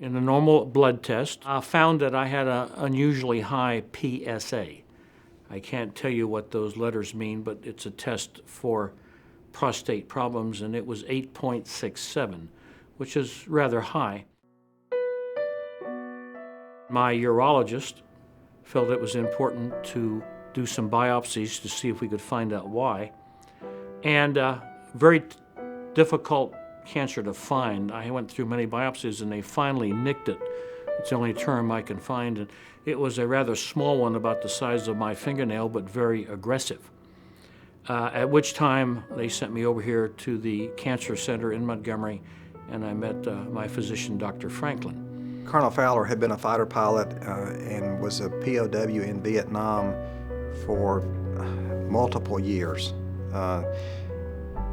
In a normal blood test, I found that I had an unusually high PSA. I can't tell you what those letters mean, but it's a test for prostate problems, and it was 8.67, which is rather high. My urologist felt it was important to do some biopsies to see if we could find out why. And very difficult cancer to find. I went through many biopsies and they finally nicked it. It's the only term I can find. And it was a rather small one, about the size of my fingernail, but very aggressive. At which time they sent me over here to the cancer center in Montgomery, and I met my physician, Dr. Franklin. Colonel Fowler had been a fighter pilot and was a POW in Vietnam for multiple years.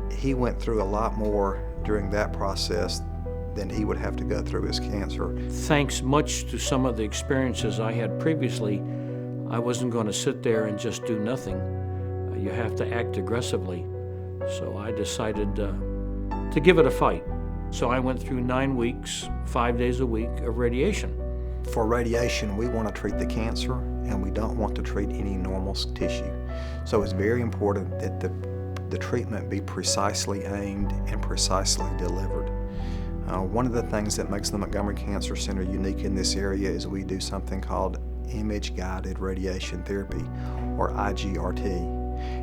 He went through a lot more during that process than he would have to go through his cancer. Thanks much to some of the experiences I had previously, I wasn't going to sit there and just do nothing. You have to act aggressively. So I decided to give it a fight. So I went through 9 weeks, 5 days a week of radiation. For radiation, we want to treat the cancer and we don't want to treat any normal tissue. So it's very important that the treatment be precisely aimed and precisely delivered. One of the things that makes the Montgomery Cancer Center unique in this area is we do something called image-guided radiation therapy, or IGRT.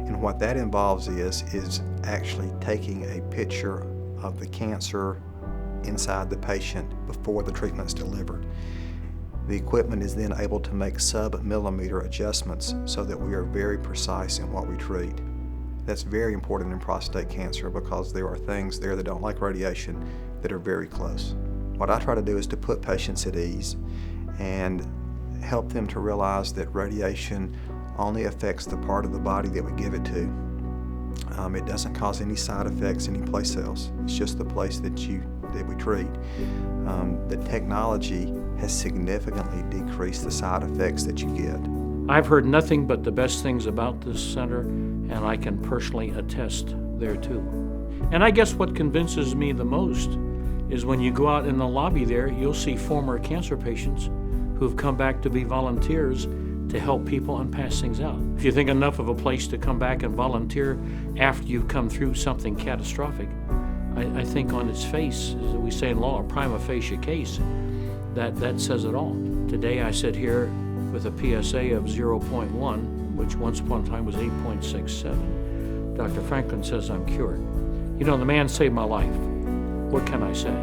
And what that involves is actually taking a picture of the cancer inside the patient before the treatment is delivered. The equipment is then able to make sub-millimeter adjustments so that we are very precise in what we treat. That's very important in prostate cancer because there are things there that don't like radiation that are very close. What I try to do is to put patients at ease and help them to realize that radiation only affects the part of the body that we give it to. It doesn't cause any side effects any place else. It's just the place that we treat. The technology has significantly decreased the side effects that you get. I've heard nothing but the best things about this center, and I can personally attest thereto. And I guess what convinces me the most is when you go out in the lobby there, you'll see former cancer patients who've come back to be volunteers to help people and pass things out. If you think enough of a place to come back and volunteer after you've come through something catastrophic, I think on its face, as we say in law, a prima facie case, that says it all. Today I sit here with a PSA of 0.1, which once upon a time was 8.67. Dr. Franklin says I'm cured. You know, the man saved my life. What can I say?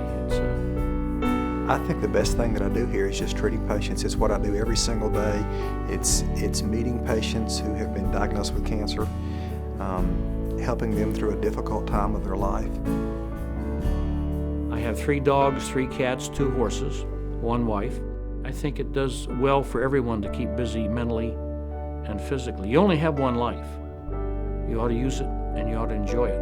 I think the best thing that I do here is just treating patients. It's what I do every single day. It's meeting patients who have been diagnosed with cancer, helping them through a difficult time of their life. I have 3 dogs, 3 cats, 2 horses, 1 wife. I think it does well for everyone to keep busy mentally and physically. You only have one life. You ought to use it and you ought to enjoy it.